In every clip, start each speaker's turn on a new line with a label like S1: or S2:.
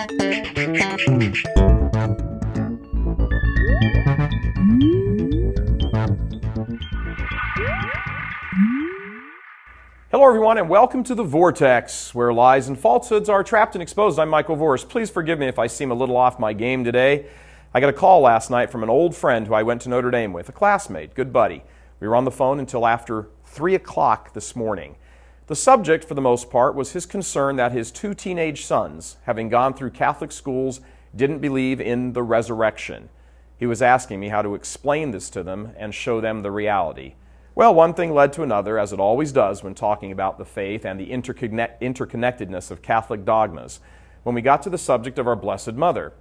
S1: Hello everyone and welcome to the Vortex, where lies and falsehoods are trapped and exposed. I'm Michael Voris. Please forgive me if I seem a little off my game today. I got a call last night from an old friend who I went to Notre Dame with, a classmate, good buddy. We were on the phone until after 3 o'clock this morning. The subject, for the most part, was his concern that his 2 teenage sons, having gone through Catholic schools, didn't believe in the resurrection. He was asking me how to explain this to them and show them the reality. Well, one thing led to another, as it always does when talking about the faith and the interconnectedness of Catholic dogmas, when we got to the subject of our Blessed Mother.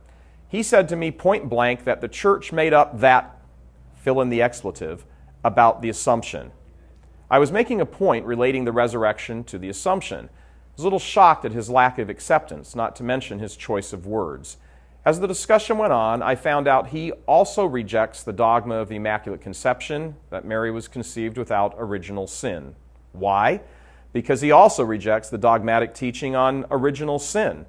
S1: He said to me point blank that the Church made up that, fill in the expletive, about the Assumption. I was making a point relating the resurrection to the Assumption. I was a little shocked at his lack of acceptance, not to mention his choice of words. As the discussion went on, I found out he also rejects the dogma of the Immaculate Conception, that Mary was conceived without original sin. Why? Because he also rejects the dogmatic teaching on original sin.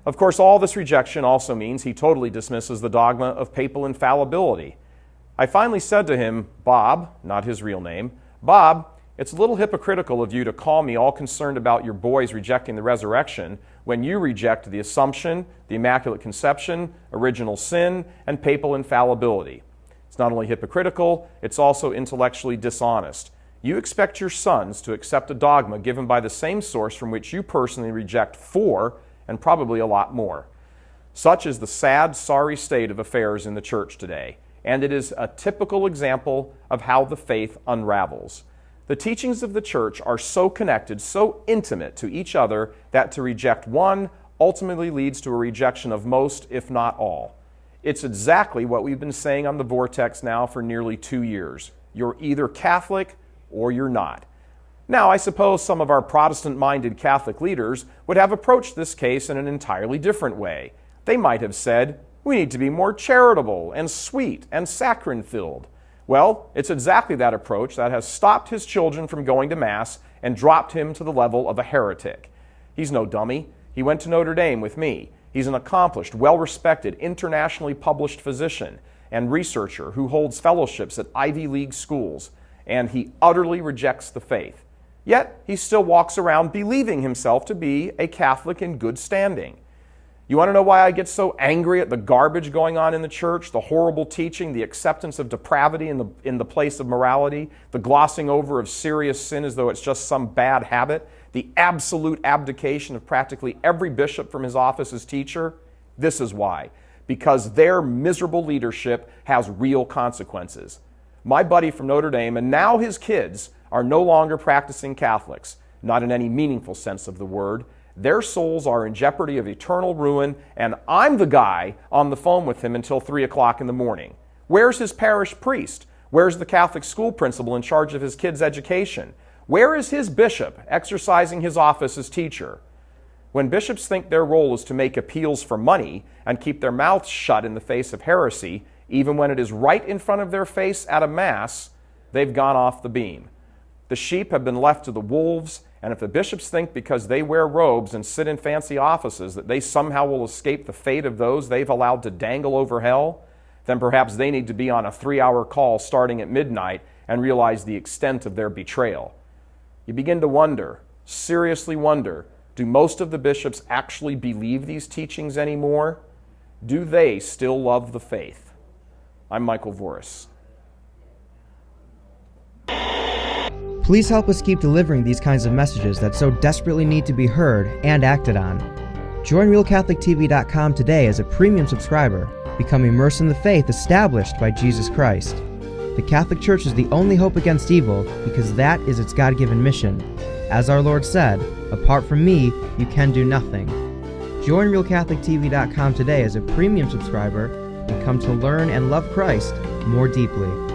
S1: Of course, all this rejection also means he totally dismisses the dogma of papal infallibility. I finally said to him, Bob, not his real name, Bob, it's a little hypocritical of you to call me all concerned about your boys rejecting the resurrection when you reject the Assumption, the Immaculate Conception, original sin, and papal infallibility. It's not only hypocritical, it's also intellectually dishonest. You expect your sons to accept a dogma given by the same source from which you personally reject 4 and probably a lot more. Such is the sad, sorry state of affairs in the Church today, and it is a typical example of how the faith unravels. The teachings of the Church are so connected, so intimate to each other, that to reject one ultimately leads to a rejection of most, if not all. It's exactly what we've been saying on the Vortex now for nearly 2 years. You're either Catholic or you're not. Now, I suppose some of our Protestant-minded Catholic leaders would have approached this case in an entirely different way. They might have said, we need to be more charitable and sweet and saccharin-filled. Well, it's exactly that approach that has stopped his children from going to Mass and dropped him to the level of a heretic. He's no dummy. He went to Notre Dame with me. He's an accomplished, well-respected, internationally published physician and researcher who holds fellowships at Ivy League schools, and he utterly rejects the faith. Yet, he still walks around believing himself to be a Catholic in good standing. You want to know why I get so angry at the garbage going on in the Church, the horrible teaching, the acceptance of depravity in the place of morality, the glossing over of serious sin as though it's just some bad habit, the absolute abdication of practically every bishop from his office as teacher? This is why. Because their miserable leadership has real consequences. My buddy from Notre Dame, and now his kids, are no longer practicing Catholics, not in any meaningful sense of the word. Their souls are in jeopardy of eternal ruin, and I'm the guy on the phone with him until 3 o'clock in the morning. Where's his parish priest? Where's the Catholic school principal in charge of his kids' education? Where is his bishop exercising his office as teacher? When bishops think their role is to make appeals for money and keep their mouths shut in the face of heresy, even when it is right in front of their face at a Mass, they've gone off the beam. The sheep have been left to the wolves, and if the bishops think because they wear robes and sit in fancy offices that they somehow will escape the fate of those they've allowed to dangle over hell, then perhaps they need to be on a 3-hour call starting at midnight and realize the extent of their betrayal. You begin to wonder, seriously wonder, do most of the bishops actually believe these teachings anymore? Do they still love the faith? I'm Michael Voris.
S2: Please help us keep delivering these kinds of messages that so desperately need to be heard and acted on. Join RealCatholicTV.com today as a premium subscriber. Become immersed in the faith established by Jesus Christ. The Catholic Church is the only hope against evil because that is its God-given mission. As our Lord said, apart from me, you can do nothing. Join RealCatholicTV.com today as a premium subscriber and come to learn and love Christ more deeply.